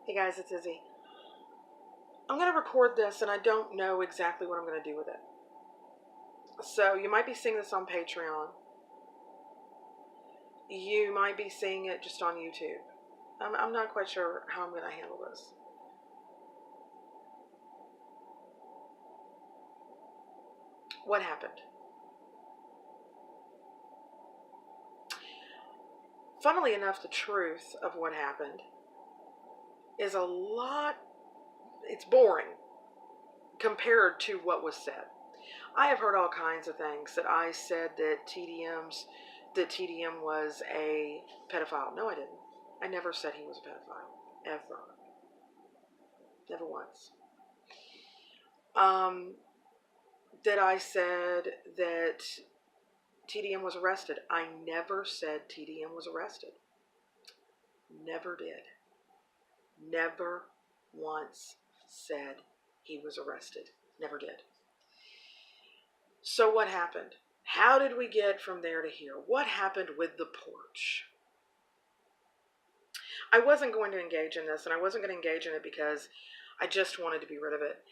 Hey guys, it's Izzy. I'm going to record this and I don't know exactly what I'm going to do with it. So you might be seeing this on Patreon. You might be seeing it just on YouTube. I'm not quite sure how I'm going to handle this. What happened? Funnily enough, the truth of what happened is it's boring compared to what was said. I have heard all kinds of things that I said that TDM was a pedophile. No, I didn't. I never said he was a pedophile. Ever. Never once. That I said that TDM was arrested. I never said TDM was arrested. Never did. Never once said he was arrested. Never did. So what happened? How did we get from there to here? What happened with the porch? I wasn't going to engage in this, and I wasn't going to engage in it because I just wanted to be rid of it.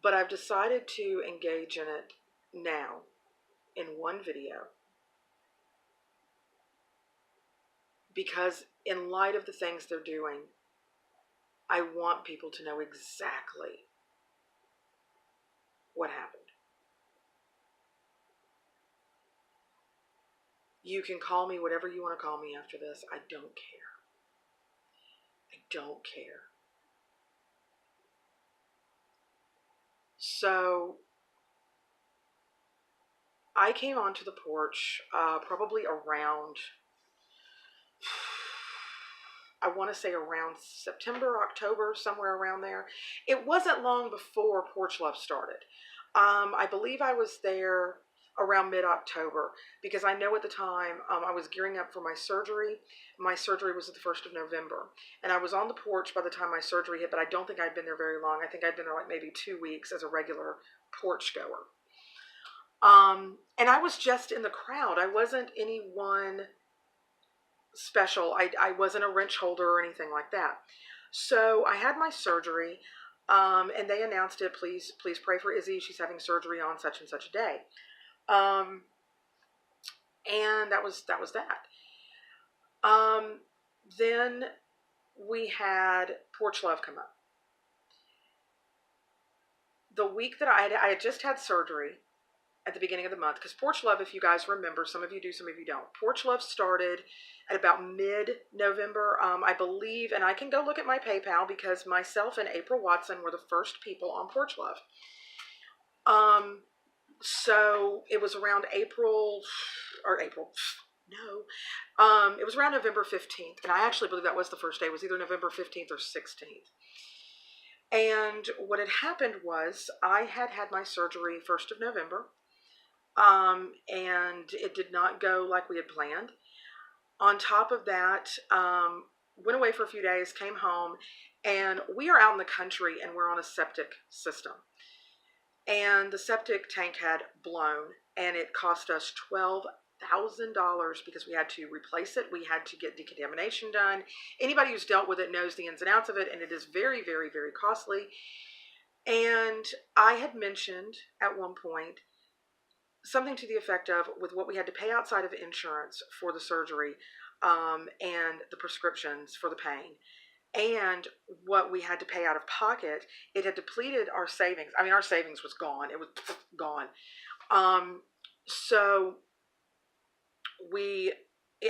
But I've decided to engage in it now in one video because in light of the things they're doing, I want people to know exactly what happened. You can call me whatever you want to call me after this. I don't care. I don't care. So I came onto the porch probably around, I want to say around September, October, somewhere around there. It wasn't long before Porch Love started. I believe I was there around mid-October because I know at the time I was gearing up for my surgery. My surgery was at the 1st of November. And I was on the porch by the time my surgery hit, but I don't think I'd been there very long. I think I'd been there like maybe 2 weeks as a regular porch goer. And I was just in the crowd. I wasn't anyone special. I wasn't a wrench holder or anything like that. So I had my surgery, and they announced it. Please pray for Izzy. She's having surgery on such and such a day. And that was that. Then we had Porch Love come up. The week that I had just had surgery at the beginning of the month, because Porch Love, if you guys remember, some of you do, some of you don't. Porch Love started at about mid-November, I believe, and I can go look at my PayPal because myself and April Watson were the first people on Porch Love. So it was around it was around November 15th, and I actually believe that was the first day. It was either November 15th or 16th. And what had happened was I had my surgery 1st of November, and it did not go like we had planned. On top of that, went away for a few days, came home, and we are out in the country and we're on a septic system. And the septic tank had blown, and it cost us $12,000 because we had to replace it. We had to get decontamination done. Anybody who's dealt with it knows the ins and outs of it, and it is very, very, very costly. And I had mentioned at one point something to the effect of, with what we had to pay outside of insurance for the surgery, and the prescriptions for the pain, and what we had to pay out of pocket, it had depleted our savings. I mean, our savings was gone. It was gone. So we,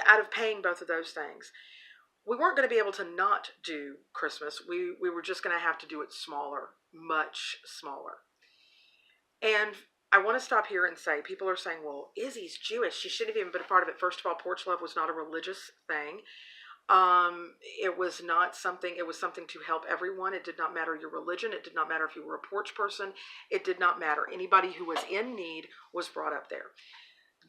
out of paying both of those things, we weren't going to be able to not do Christmas. We were just going to have to do it smaller, much smaller. And I want to stop here and say, people are saying, well, Izzy's Jewish. She shouldn't have even been a part of it. First of all, Porch Love was not a religious thing. It was something to help everyone. It did not matter your religion. It did not matter if you were a porch person. It did not matter. Anybody who was in need was brought up there.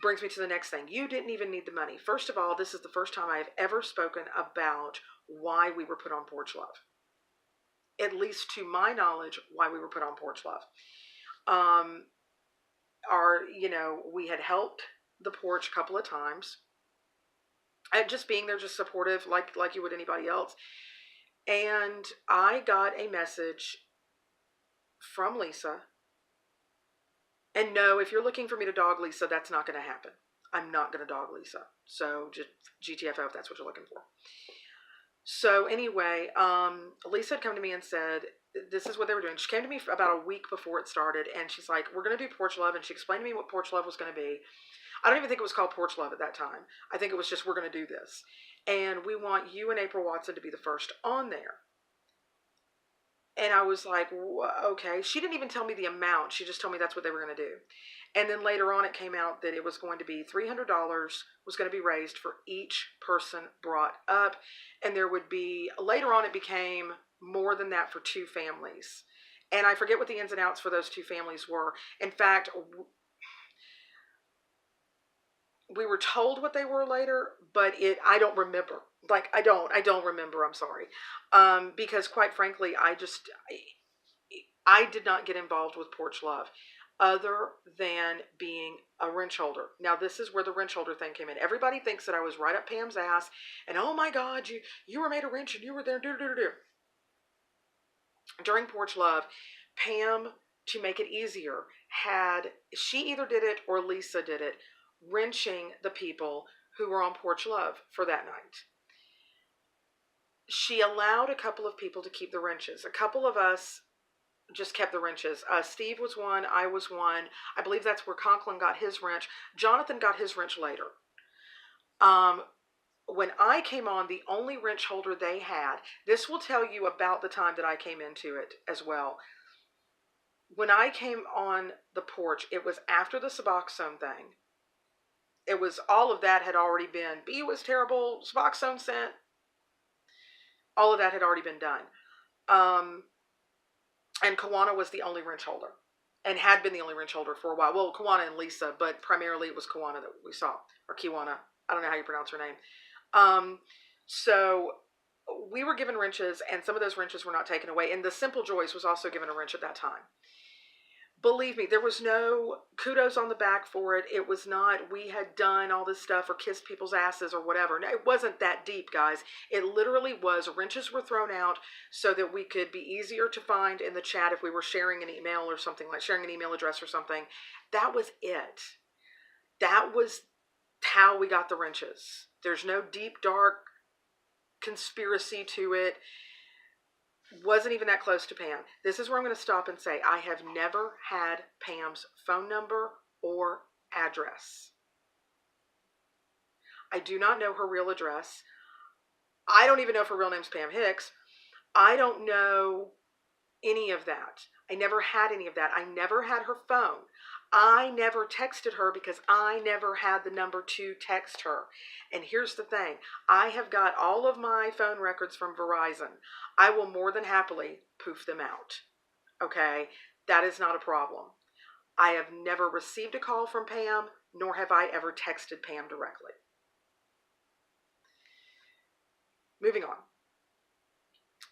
Brings me to the next thing. You didn't even need the money. First of all, this is the first time I have ever spoken about why we were put on Porch Love. At least to my knowledge, why we were put on Porch Love. We had helped the porch a couple of times. Just being there, just supportive, like you would anybody else. And I got a message from Lisa. And no, if you're looking for me to dog Lisa, that's not going to happen. I'm not going to dog Lisa. So just GTFO if that's what you're looking for. So anyway, Lisa had come to me and said, this is what they were doing. She came to me about a week before it started, and she's like, we're going to do Porch Love. And she explained to me what Porch Love was going to be. I don't even think it was called Porch Love at that time. I think it was just, we're going to do this. And we want you and April Watson to be the first on there. And I was like, okay. She didn't even tell me the amount. She just told me that's what they were going to do. And then later on, it came out that it was going to be $300 was going to be raised for each person brought up. And there would be, later on, it became more than that for two families. And I forget what the ins and outs for those two families were. In fact, we were told what they were later, but I don't remember. Like, I don't remember. I'm sorry. Because quite frankly, I did not get involved with Porch Love other than being a wrench holder. Now, this is where the wrench holder thing came in. Everybody thinks that I was right up Pam's ass and, oh my God, you were made a wrench and you were there. During Porch Love, Pam, to make it easier, she either did it or Lisa did it, wrenching the people who were on Porch Love for that night. She allowed a couple of people to keep the wrenches. A couple of us just kept the wrenches. Steve was one. I was one. I believe that's where Conklin got his wrench. Jonathan got his wrench later. When I came on, the only wrench holder they had, this will tell you about the time that I came into it as well. When I came on the porch, it was after the Suboxone thing. It was, all of that had already been, B was terrible, Suboxone sent. All of that had already been done. And Kawana was the only wrench holder and had been the only wrench holder for a while. Well, Kawana and Lisa, but primarily it was Kawana that we saw, or Kiwana. I don't know how you pronounce her name. So we were given wrenches, and some of those wrenches were not taken away. And the Simple Joys was also given a wrench at that time. Believe me, there was no kudos on the back for it. It was not, we had done all this stuff or kissed people's asses or whatever. No, it wasn't that deep, guys. It literally was, wrenches were thrown out so that we could be easier to find in the chat if we were sharing an email or something, like sharing an email address or something. That was it. That was how we got the wrenches. There's no deep, dark conspiracy to it. Wasn't even that close to Pam. This is where I'm going to stop and say I have never had Pam's phone number or address. I do not know her real address. I don't even know if her real name's Pam Hicks. I don't know any of that. I never had any of that. I never had her phone. I never texted her because I never had the number to text her. And here's the thing. I have got all of my phone records from Verizon. I will more than happily poof them out. Okay? That is not a problem. I have never received a call from Pam, nor have I ever texted Pam directly. Moving on.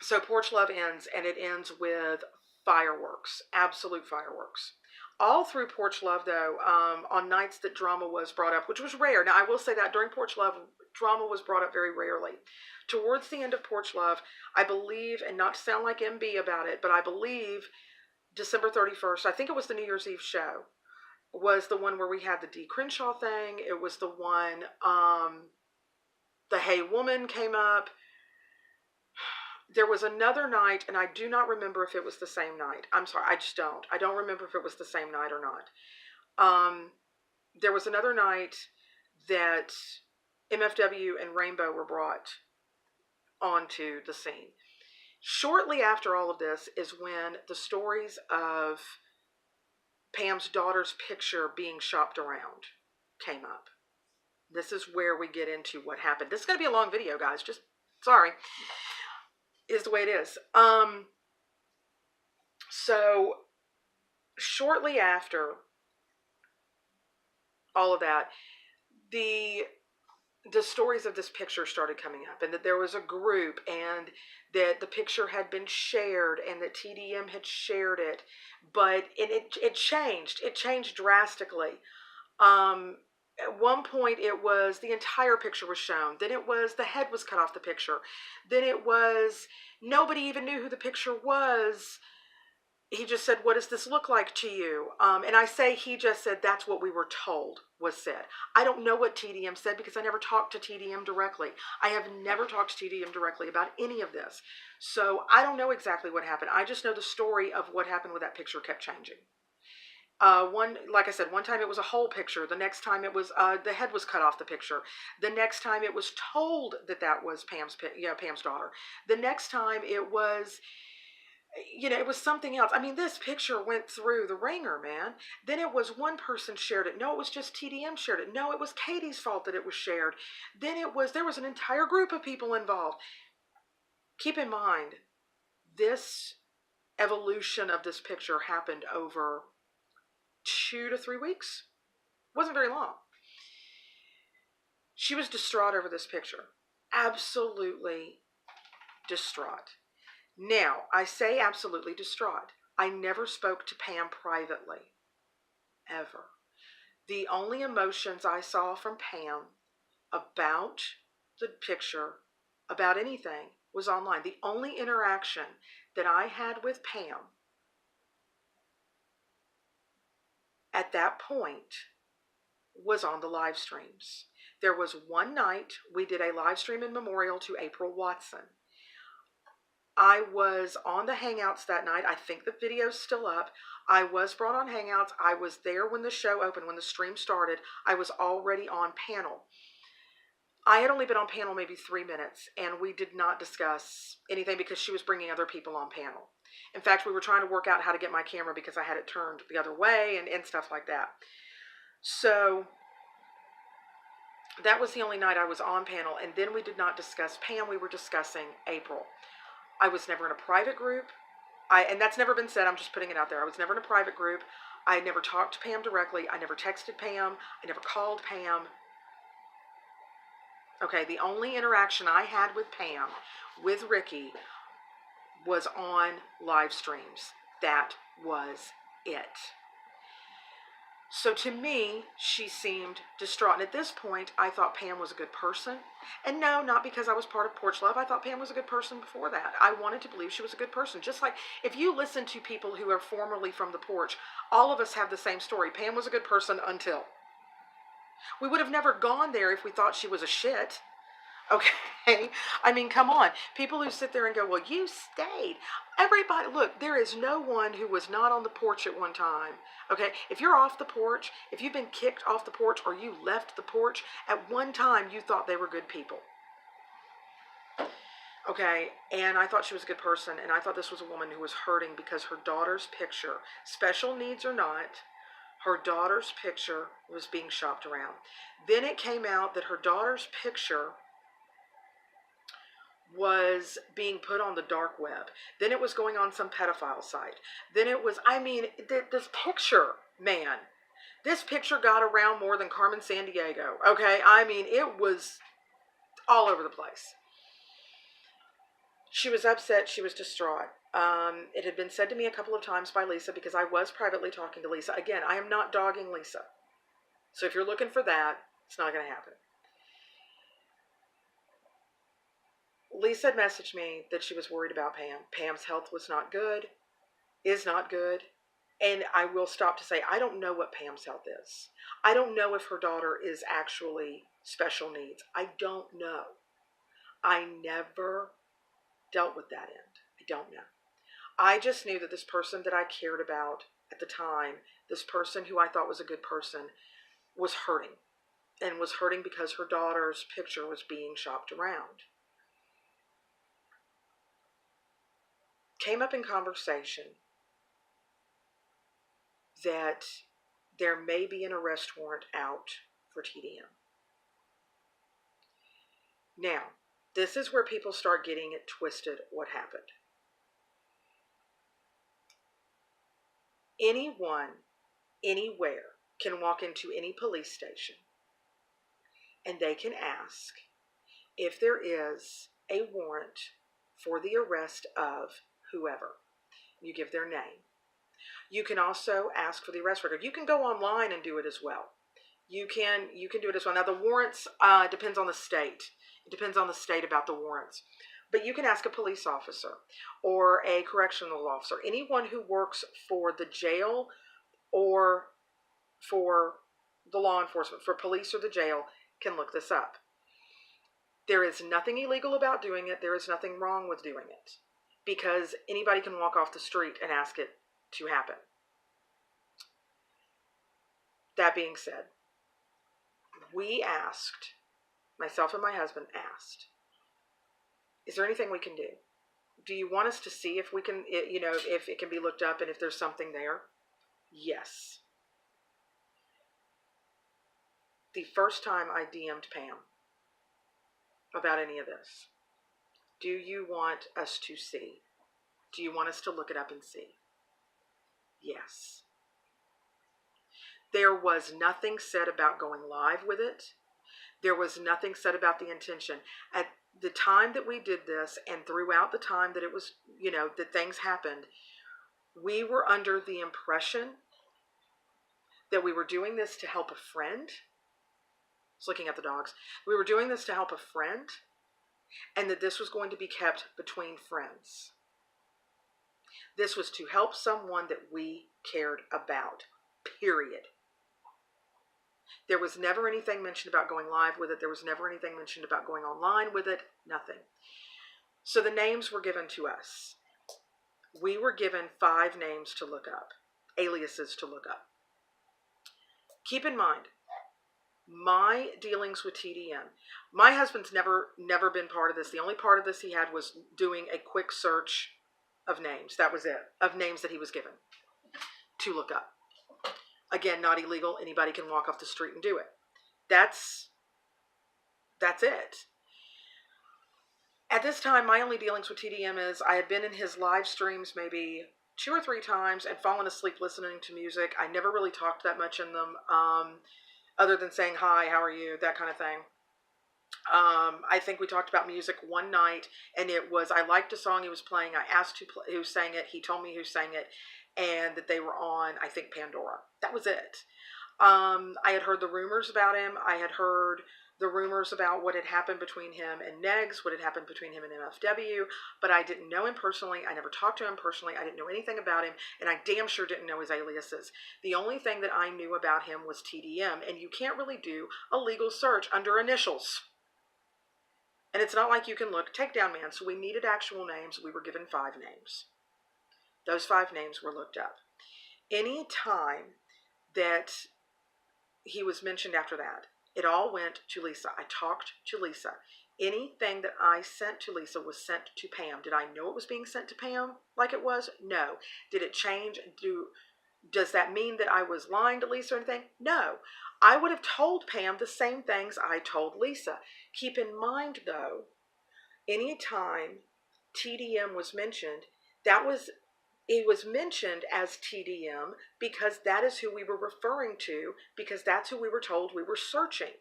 So Porch Love ends, and it ends with fireworks. Absolute fireworks. All through Porch Love, though, on nights that drama was brought up, which was rare. Now, I will say that during Porch Love, drama was brought up very rarely. Towards the end of Porch Love, I believe, and not to sound like MB about it, but I believe December 31st, I think it was the New Year's Eve show, was the one where we had the Dee Crenshaw thing. It was the one, the Hey Woman came up. There was another night, and I do not remember if it was the same night. I'm sorry, I just don't. I don't remember if it was the same night or not. There was another night that MFW and Rainbow were brought onto the scene. Shortly after all of this is when the stories of Pam's daughter's picture being shopped around came up. This is where we get into what happened. This is going to be a long video, guys. Just, sorry. Is the way it is. So shortly after all of that, the stories of this picture started coming up, and that there was a group, and that the picture had been shared, and that TDM had shared it, but it changed drastically. At one point it was the entire picture was shown, then it was the head was cut off the picture, then it was, Nobody even knew who the picture was. He just said, "What does this look like to you?" And I say he just said, "That's what we were told was said." I don't know what TDM said because I never talked to TDM directly. I have never talked to TDM directly about any of this. So I don't know exactly what happened. I just know the story of what happened with that picture kept changing. Like I said, one time it was a whole picture. The next time it was the head was cut off the picture. The next time it was told that that was Pam's daughter. The next time it was, it was something else. I mean, this picture went through the ringer, man. Then it was one person shared it. No, it was just TDM shared it. No, it was Katie's fault that it was shared. Then there was an entire group of people involved. Keep in mind, this evolution of this picture happened over 2 to 3 weeks. Wasn't very long. She was distraught over this picture. Absolutely distraught. Now, I say absolutely distraught. I never spoke to Pam privately, ever. The only emotions I saw from Pam about the picture, about anything, was online. The only interaction that I had with Pam at that point was on the live streams. There was one night we did a live stream in memorial to April Watson. I was on the Hangouts that night. I think the video's still up. I was brought on Hangouts. I was there when the show opened, when the stream started. I was already on panel. I had only been on panel maybe 3 minutes, and we did not discuss anything because she was bringing other people on panel. In fact, we were trying to work out how to get my camera because I had it turned the other way and stuff like that. So that was the only night I was on panel, and then we did not discuss Pam. We were discussing April. I was never in a private group. And that's never been said. I'm just putting it out there. I was never in a private group. I never talked to Pam directly. I never texted Pam. I never called Pam. Okay, the only interaction I had with Pam, with Ricky, was on live streams. That was it. So to me, she seemed distraught. And at this point, I thought Pam was a good person. And no, not because I was part of Porch Love. I thought Pam was a good person before that. I wanted to believe she was a good person. Just like if you listen to people who are formerly from the Porch, all of us have the same story. Pam was a good person until. We would have never gone there if we thought she was a shit. Okay, I mean, come on. People who sit there and go, "Well, you stayed." Everybody, look, there is no one who was not on the porch at one time. Okay, if you're off the porch, if you've been kicked off the porch or you left the porch, at one time you thought they were good people. Okay, and I thought she was a good person, and I thought this was a woman who was hurting because her daughter's picture, special needs or not, her daughter's picture was being shopped around. Then it came out that her daughter's picture was being put on the dark web. Then it was going on some pedophile site. Then it was, I mean, this picture, man, this picture got around more than Carmen Sandiego. Okay, I mean, it was all over the place. She was upset. She was distraught. It had been said to me a couple of times by Lisa because I was privately talking to Lisa. Again, I am not dogging Lisa. So if you're looking for that, it's not going to happen. Lisa had messaged me that she was worried about Pam. Pam's health was not good, is not good. And I will stop to say, I don't know what Pam's health is. I don't know if her daughter is actually special needs. I don't know. I never dealt with that end. I don't know. I just knew that this person that I cared about at the time, this person who I thought was a good person, was hurting. And was hurting because her daughter's picture was being shopped around. Came up in conversation that there may be an arrest warrant out for TDM. Now, this is where people start getting it twisted what happened. Anyone, anywhere, can walk into any police station and they can ask if there is a warrant for the arrest of whoever. You give their name. You can also ask for the arrest record. You can go online and do it as well. You can do it as well. Now the warrants depends on the state. It depends on the state about the warrants. But you can ask a police officer or a correctional officer, anyone who works for the jail or for the law enforcement, for police or the jail, can look this up. There is nothing illegal about doing it. There is nothing wrong with doing it, because anybody can walk off the street and ask it to happen. That being said, we asked, myself and my husband asked, is there anything we can do? Do you want us to see if we can, if it can be looked up and if there's something there? Yes. The first time I DM'd Pam about any of this, do you want us to see? Do you want us to look it up and see? Yes. There was nothing said about going live with it. There was nothing said about the intention. At the time that we did this, and throughout the time that it was, that things happened, we were under the impression that we were doing this to help a friend. I was looking at the dogs. We were doing this to help a friend, and that this was going to be kept between friends. This was to help someone that we cared about, period. There was never anything mentioned about going live with it. There was never anything mentioned about going online with it. Nothing. So the names were given to us. We were given 5 names to look up, aliases to look up. Keep in mind, my dealings with TDM, my husband's never been part of this. The only part of this he had was doing a quick search of names. That was it, of names that he was given to look up. Again, not illegal. Anybody can walk off the street and do it. That's it. At this time, my only dealings with TDM is I had been in his live streams maybe 2 or 3 times and fallen asleep listening to music. I never really talked that much in them, other than saying, hi, how are you, that kind of thing. I think we talked about music one night, and it was, I liked a song he was playing. I asked who sang it. He told me who sang it, and that they were on, I think, Pandora. That was it. I had heard the rumors about him. I had heard the rumors about what had happened between him and Negs, what had happened between him and MFW, but I didn't know him personally. I never talked to him personally. I didn't know anything about him, and I damn sure didn't know his aliases. The only thing that I knew about him was TDM, and you can't really do a legal search under initials. And it's not like you can look Takedown Man, so we needed actual names. We were given 5 names. Those 5 names were looked up. Any time that he was mentioned after that, it all went to Lisa. I talked to Lisa. Anything that I sent to Lisa was sent to Pam. Did I know it was being sent to Pam like it was? No. Did it change? Does that mean that I was lying to Lisa or anything? No. I would have told Pam the same things I told Lisa. Keep in mind, though, anytime TDM was mentioned, it was mentioned as TDM because that is who we were referring to, because that's who we were told we were searching.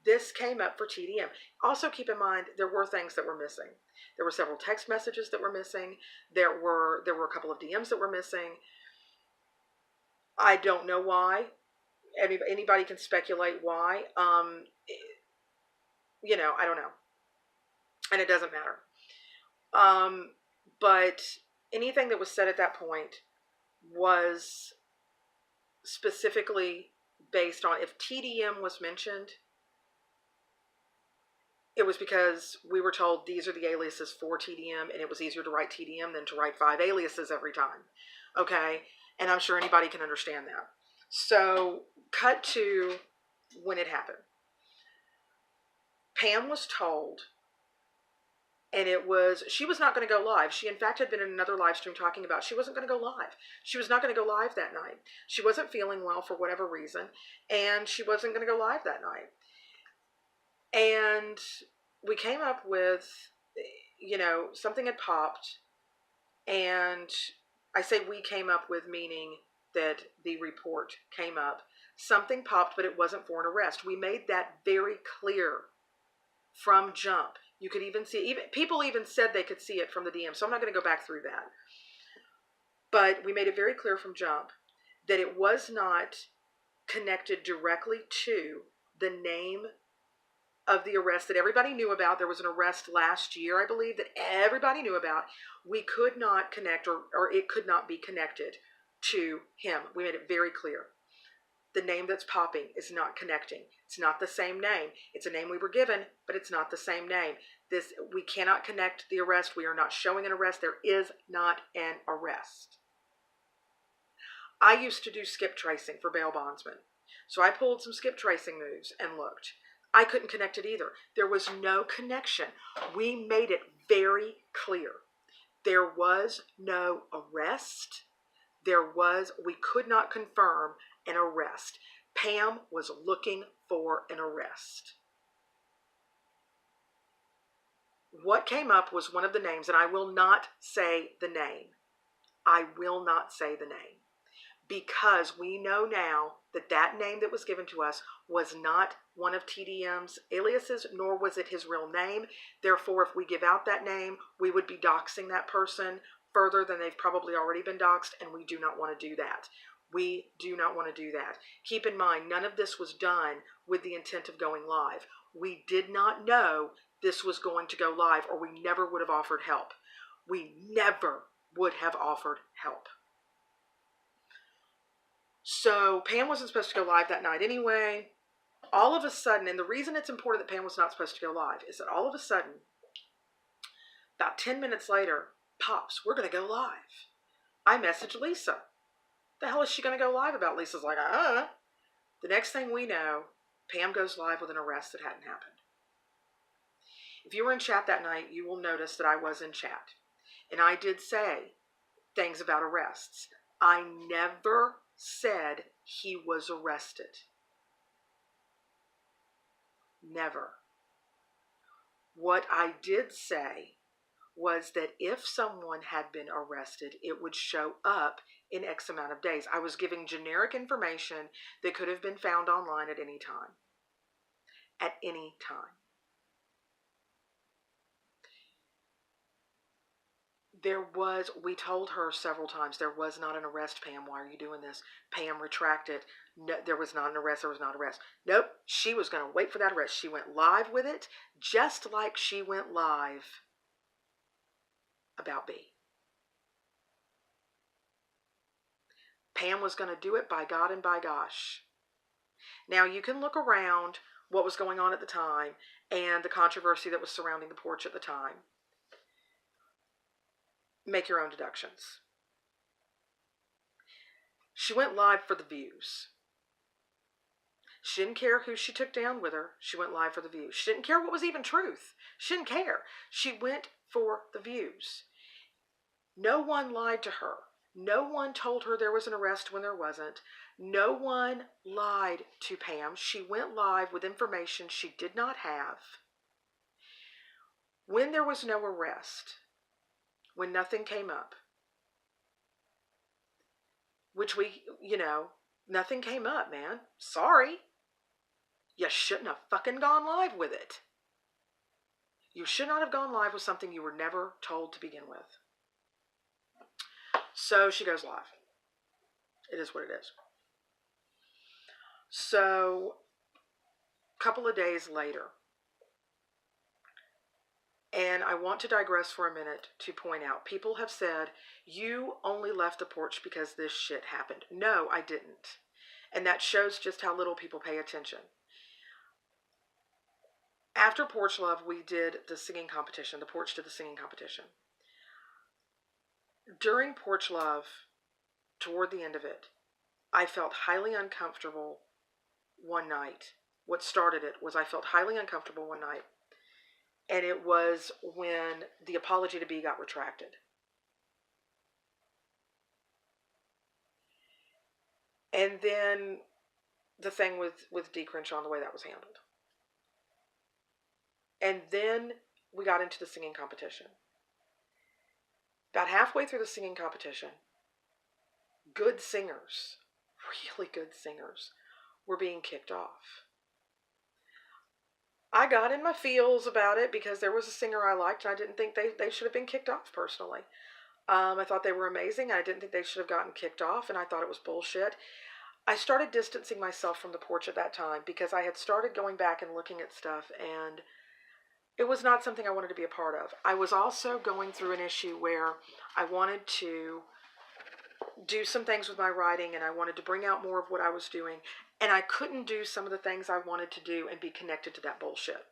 This came up for TDM. Also keep in mind, there were things that were missing. There were several text messages that were missing. There were a couple of DMs that were missing. I don't know why. Anybody can speculate why. I don't know. And it doesn't matter. But anything that was said at that point was specifically based on, if TDM was mentioned, it was because we were told these are the aliases for TDM, and it was easier to write TDM than to write 5 aliases every time. Okay? And I'm sure anybody can understand that. So, cut to when it happened. Pam was told, and she was not going to go live. She, in fact, had been in another live stream talking about she wasn't going to go live. She was not going to go live that night. She wasn't feeling well for whatever reason, and she wasn't going to go live that night. And we came up with, something had popped, and I say we came up with, meaning that the report came up. Something popped, but it wasn't for an arrest. We made that very clear from jump. You could even see, people even said they could see it from the DM, so I'm not going to go back through that. But we made it very clear from jump that it was not connected directly to the name of the arrest that everybody knew about. There was an arrest last year, I believe, that everybody knew about. We could not connect, or it could not be connected to him. We made it very clear. The name that's popping is not connecting. It's not the same name. It's a name we were given, but it's not the same name. We cannot connect the arrest. We are not showing an arrest. There is not an arrest. I used to do skip tracing for bail bondsmen. So I pulled some skip tracing moves and looked. I couldn't connect it either. There was no connection. We made it very clear. There was no arrest. We could not confirm an arrest. Pam was looking for an arrest. What came up was one of the names, and I will not say the name. I will not say the name. Because we know now that that name that was given to us was not one of TDM's aliases, nor was it his real name. Therefore, if we give out that name, we would be doxing that person further than they've probably already been doxed, and we do not want to do that. We do not want to do that. Keep in mind, none of this was done with the intent of going live. We did not know this was going to go live, or we never would have offered help. We never would have offered help. So Pam wasn't supposed to go live that night anyway. All of a sudden, and the reason it's important that Pam was not supposed to go live is that all of a sudden, about 10 minutes later, pops, we're going to go live. I messaged Lisa. The hell is she going to go live about? Lisa's like, The next thing we know, Pam goes live with an arrest that hadn't happened. If you were in chat that night, you will notice that I was in chat. And I did say things about arrests. I never said he was arrested. Never. What I did say was that if someone had been arrested, it would show up in X amount of days. I was giving generic information that could have been found online at any time. At any time. We told her several times, there was not an arrest, Pam. Why are you doing this? Pam retracted. No, there was not an arrest. There was not an arrest. Nope. She was going to wait for that arrest. She went live with it, just like she went live about B. Pam was going to do it by God and by gosh. Now, you can look around what was going on at the time and the controversy that was surrounding the porch at the time. Make your own deductions. She went live for the views. She didn't care who she took down with her. She went live for the views. She didn't care what was even truth. She didn't care. She went for the views. No one lied to her. No one told her there was an arrest when there wasn't. No one lied to Pam. She went live with information she did not have. When there was no arrest, when nothing came up, which nothing came up, man. Sorry. You shouldn't have fucking gone live with it. You should not have gone live with something you were never told to begin with. So she goes live. It is what it is. So, a couple of days later, and I want to digress for a minute to point out, people have said, you only left the porch because this shit happened. No, I didn't. And that shows just how little people pay attention. After Porch Love, we did the singing competition. The porch did the singing competition. During Porch Love, toward the end of it, I felt highly uncomfortable one night. What started it was I felt highly uncomfortable one night. And it was when the apology to B got retracted. And then the thing with D. Crenshaw and the way that was handled. And then we got into the singing competition. About halfway through the singing competition, good singers, really good singers, were being kicked off. I got in my feels about it because there was a singer I liked and I didn't think they should have been kicked off personally. I thought they were amazing. I didn't think they should have gotten kicked off and I thought it was bullshit. I started distancing myself from the porch at that time because I had started going back and looking at stuff, and it was not something I wanted to be a part of. I was also going through an issue where I wanted to do some things with my writing, and I wanted to bring out more of what I was doing, and I couldn't do some of the things I wanted to do and be connected to that bullshit.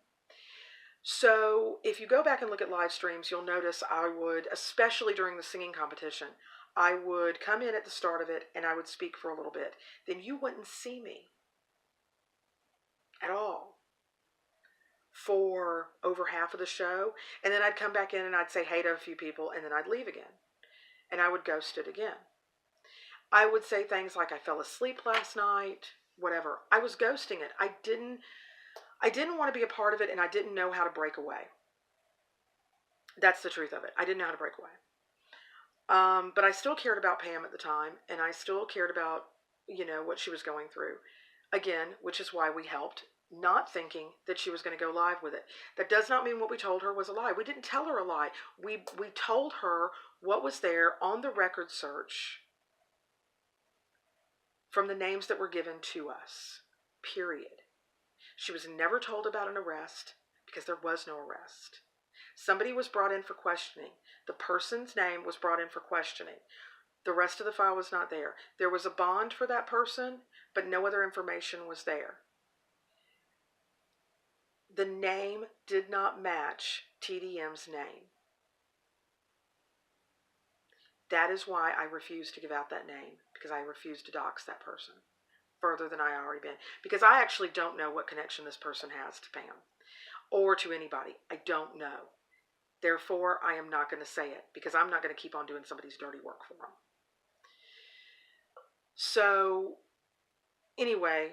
So if you go back and look at live streams, you'll notice I would, especially during the singing competition, I would come in at the start of it and I would speak for a little bit. Then you wouldn't see me at all for over half of the show. And then I'd come back in and I'd say hey to a few people, and then I'd leave again. And I would ghost it again. I would say things like I fell asleep last night, whatever. I was ghosting it. I didn't want to be a part of it, and I didn't know how to break away. That's the truth of it. I didn't know how to break away. But I still cared about Pam at the time, and I still cared about, what she was going through. Again, which is why we helped, not thinking that she was going to go live with it. That does not mean what we told her was a lie. We didn't tell her a lie. We told her what was there on the record search from the names that were given to us, period. She was never told about an arrest because there was no arrest. Somebody was brought in for questioning. The person's name was brought in for questioning. The rest of the file was not there. There was a bond for that person, but no other information was there. The name did not match TDM's name. That is why I refused to give out that name, because I refused to dox that person further than I already been. Because I actually don't know what connection this person has to Pam or to anybody. I don't know. Therefore, I am not going to say it because I'm not going to keep on doing somebody's dirty work for them. So, anyway,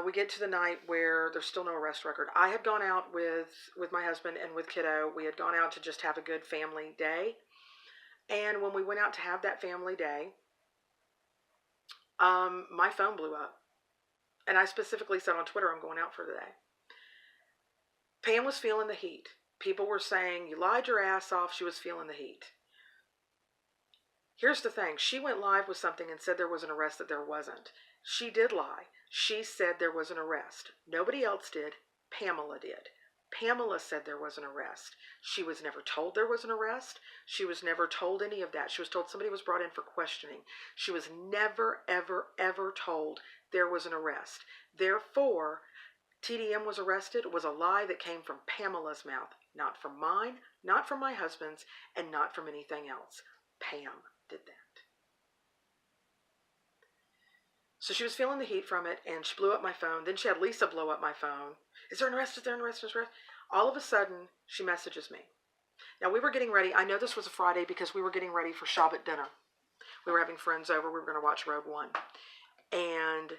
we get to the night where there's still no arrest record. I had gone out with my husband and with kiddo. We had gone out to just have a good family day. And when we went out to have that family day, my phone blew up. And I specifically said on Twitter, I'm going out for the day. Pam was feeling the heat. People were saying, you lied your ass off. She was feeling the heat. Here's the thing. She went live with something and said there was an arrest that there wasn't. She did lie. She said there was an arrest. Nobody else did. Pamela did. Pamela said there was an arrest. She was never told there was an arrest. She was never told any of that. She was told somebody was brought in for questioning. She was never, ever, ever told there was an arrest. Therefore, TDM was arrested was a lie that came from Pamela's mouth, not from mine, not from my husband's, and not from anything else. Pam did that. So she was feeling the heat from it, and she blew up my phone. Then she had Lisa blow up my phone. Is there an arrest? Is there an arrest? Is there an arrest? All of a sudden, she messages me. Now, we were getting ready. I know this was a Friday because we were getting ready for Shabbat dinner. We were having friends over. We were going to watch Rogue One. And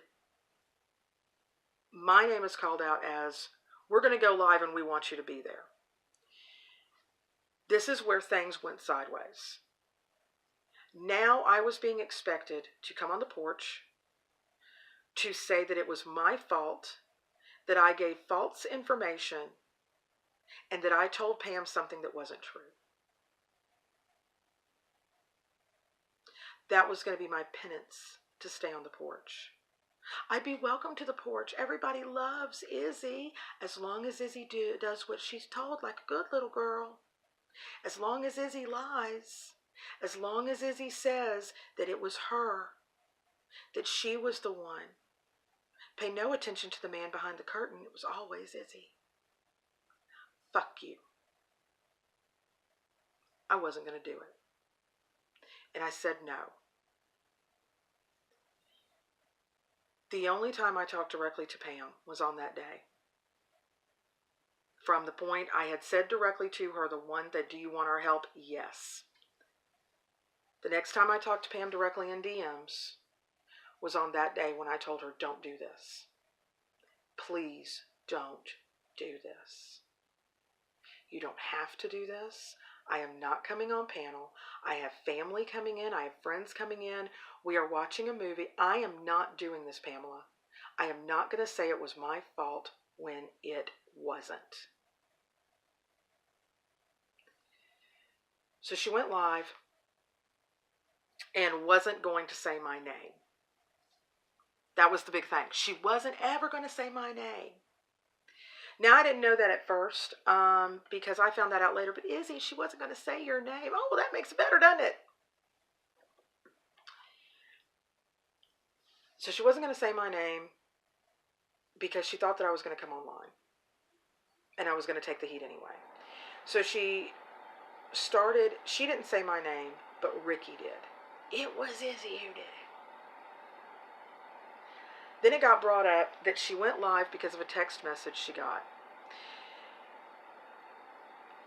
my name is called out as, we're going to go live and we want you to be there. This is where things went sideways. Now I was being expected to come on the porch to say that it was my fault, that I gave false information, and that I told Pam something that wasn't true. That was going to be my penance to stay on the porch. I'd be welcome to the porch. Everybody loves Izzy as long as Izzy does what she's told like a good little girl. As long as Izzy lies. As long as Izzy says that it was her, that she was the one. Pay no attention to the man behind the curtain. It was always Izzy. Fuck you. I wasn't going to do it. And I said no. The only time I talked directly to Pam was on that day. From the point I had said directly to her, the one that, do you want our help? Yes. The next time I talked to Pam directly in DMs was on that day when I told her, don't do this. Please don't do this. You don't have to do this. I am not coming on panel. I have family coming in. I have friends coming in. We are watching a movie. I am not doing this, Pamela. I am not going to say it was my fault when it wasn't. So she went live and wasn't going to say my name. That was the big thing. She wasn't ever going to say my name. Now, I didn't know that at first because I found that out later. But Izzy, she wasn't going to say your name. Oh, well, that makes it better, doesn't it? So she wasn't going to say my name because she thought that I was going to come online. And I was going to take the heat anyway. So she didn't say my name, but Ricky did. It was Izzy who did it. Then it got brought up that she went live because of a text message she got.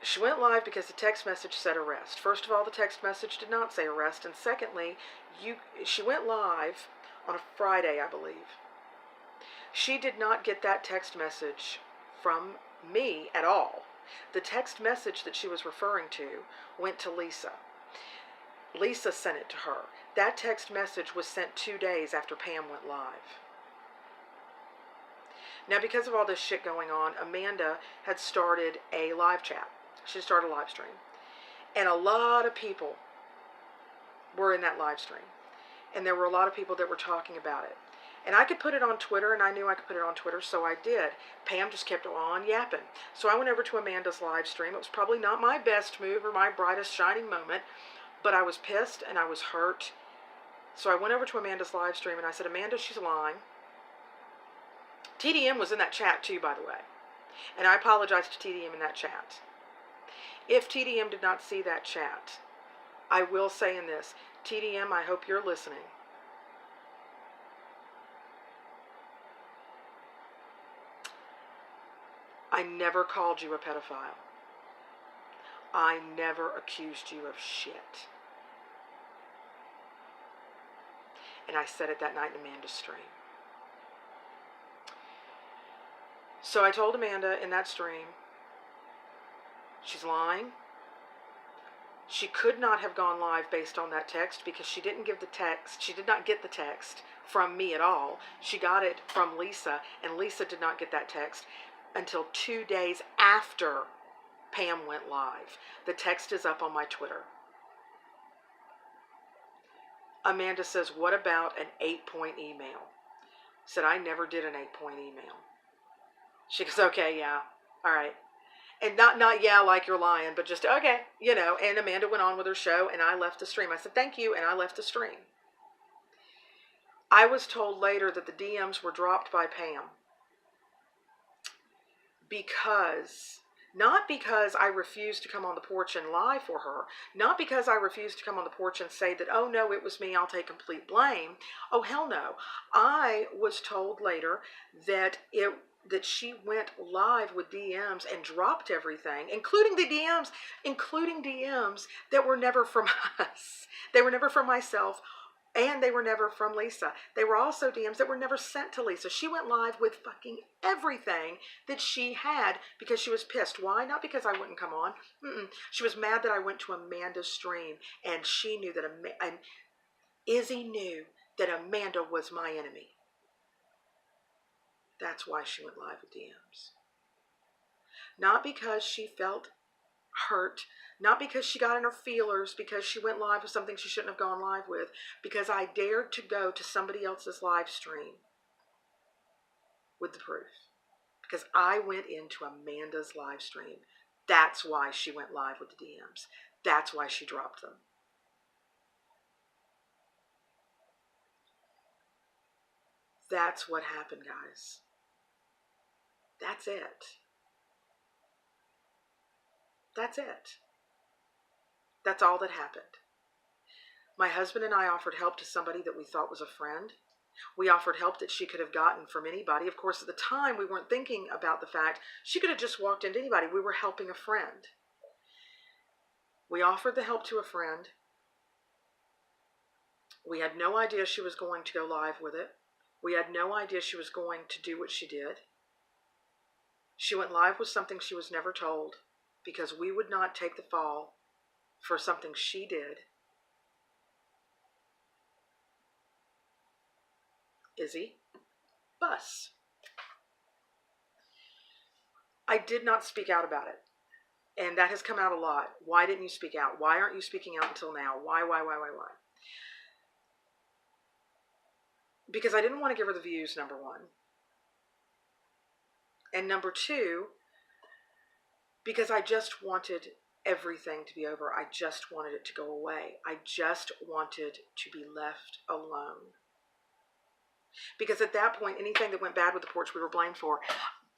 She went live because the text message said arrest. First of all, the text message did not say arrest. And secondly, she went live on a Friday, I believe. She did not get that text message from me at all. The text message that she was referring to went to Lisa. Lisa sent it to her. That text message was sent 2 days after Pam went live. Now, because of all this shit going on, Amanda had started a live chat. She started a live stream. And a lot of people were in that live stream. And there were a lot of people that were talking about it. And I could put it on Twitter, and I knew I could put it on Twitter, so I did. Pam just kept on yapping. So I went over to Amanda's live stream. It was probably not my best move or my brightest shining moment, but I was pissed and I was hurt. So I went over to Amanda's live stream, and I said, Amanda, she's lying. TDM was in that chat too, by the way. And I apologized to TDM in that chat. If TDM did not see that chat, I will say in this, TDM, I hope you're listening. I never called you a pedophile. I never accused you of shit. And I said it that night in Amanda's stream. So I told Amanda in that stream, she's lying. She could not have gone live based on that text because she didn't give the text. She did not get the text from me at all. She got it from Lisa, and Lisa did not get that text until 2 days after Pam went live. The text is up on my Twitter. Amanda says, what about an 8-point email? I said, I never did an 8-point email. She goes, okay, yeah, all right. And not yeah, like you're lying, but just, okay, and Amanda went on with her show, and I left the stream. I said, thank you, and I left the stream. I was told later that the DMs were dropped by Pam not because I refused to come on the porch and lie for her, not because I refused to come on the porch and say that, oh no, it was me, I'll take complete blame. Oh, hell no. I was told later that she went live with DMs and dropped everything, including DMs that were never from us. They were never from myself, and they were never from Lisa. They were also DMs that were never sent to Lisa. She went live with fucking everything that she had because she was pissed. Why? Not because I wouldn't come on. She was mad that I went to Amanda's stream, and she knew that Izzy knew that Amanda was my enemy. That's why she went live with DMs. Not because she felt hurt, not because she got in her feelers, because she went live with something she shouldn't have gone live with, because I dared to go to somebody else's live stream with the proof. Because I went into Amanda's live stream. That's why she went live with the DMs. That's why she dropped them. That's what happened, guys. That's it. That's it. That's all that happened. My husband and I offered help to somebody that we thought was a friend. We offered help that she could have gotten from anybody. Of course, at the time, we weren't thinking about the fact she could have just walked into anybody. We were helping a friend. We offered the help to a friend. We had no idea she was going to go live with it. We had no idea she was going to do what she did. She went live with something she was never told because we would not take the fall for something she did. Izzy, bus. I did not speak out about it. And that has come out a lot. Why didn't you speak out? Why aren't you speaking out until now? Why? because I didn't want to give her the views, number one. And number two, because I just wanted everything to be over. I just wanted it to go away. I just wanted to be left alone. Because at that point, anything that went bad with the porch, we were blamed for.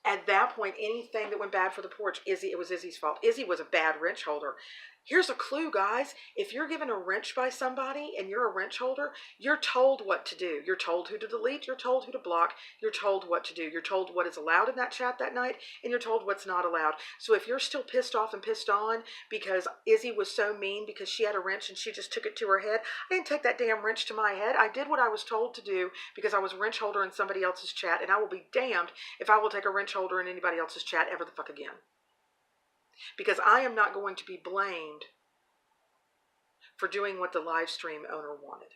At that point, anything that went bad for the porch, it was Izzy's fault. Izzy was a bad wrench holder. Here's a clue, guys. If you're given a wrench by somebody and you're a wrench holder, you're told what to do. You're told who to delete. You're told who to block. You're told what to do. You're told what is allowed in that chat that night, and you're told what's not allowed. So if you're still pissed off and pissed on because Izzy was so mean because she had a wrench and she just took it to her head, I didn't take that damn wrench to my head. I did what I was told to do because I was a wrench holder in somebody else's chat, and I will be damned if I will take a wrench holder in anybody else's chat ever the fuck again. Because I am not going to be blamed for doing what the live stream owner wanted.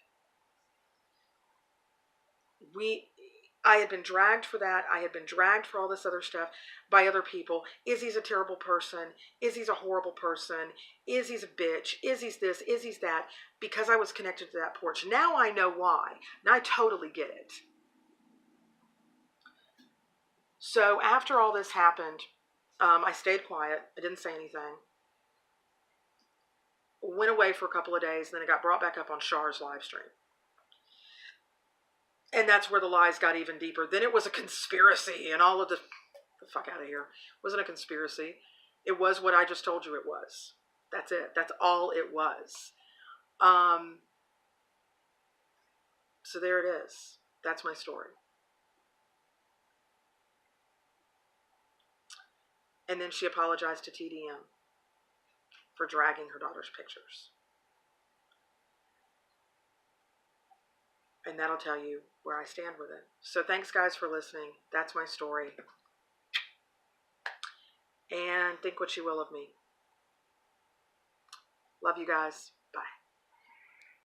I had been dragged for that. I had been dragged for all this other stuff by other people. Izzy's a terrible person. Izzy's a horrible person. Izzy's a bitch. Izzy's this. Izzy's that. Because I was connected to that porch. Now I know why. Now I totally get it. So after all this happened, I stayed quiet. I didn't say anything. Went away for a couple of days, and then it got brought back up on Char's live stream. And that's where the lies got even deeper. Then it was a conspiracy and all of the fuck out of here. It wasn't a conspiracy. It was what I just told you it was. That's it. That's all it was. So there it is. That's my story. And then she apologized to TDM for dragging her daughter's pictures. And that'll tell you where I stand with it. So thanks, guys, for listening. That's my story. And think what you will of me. Love you guys.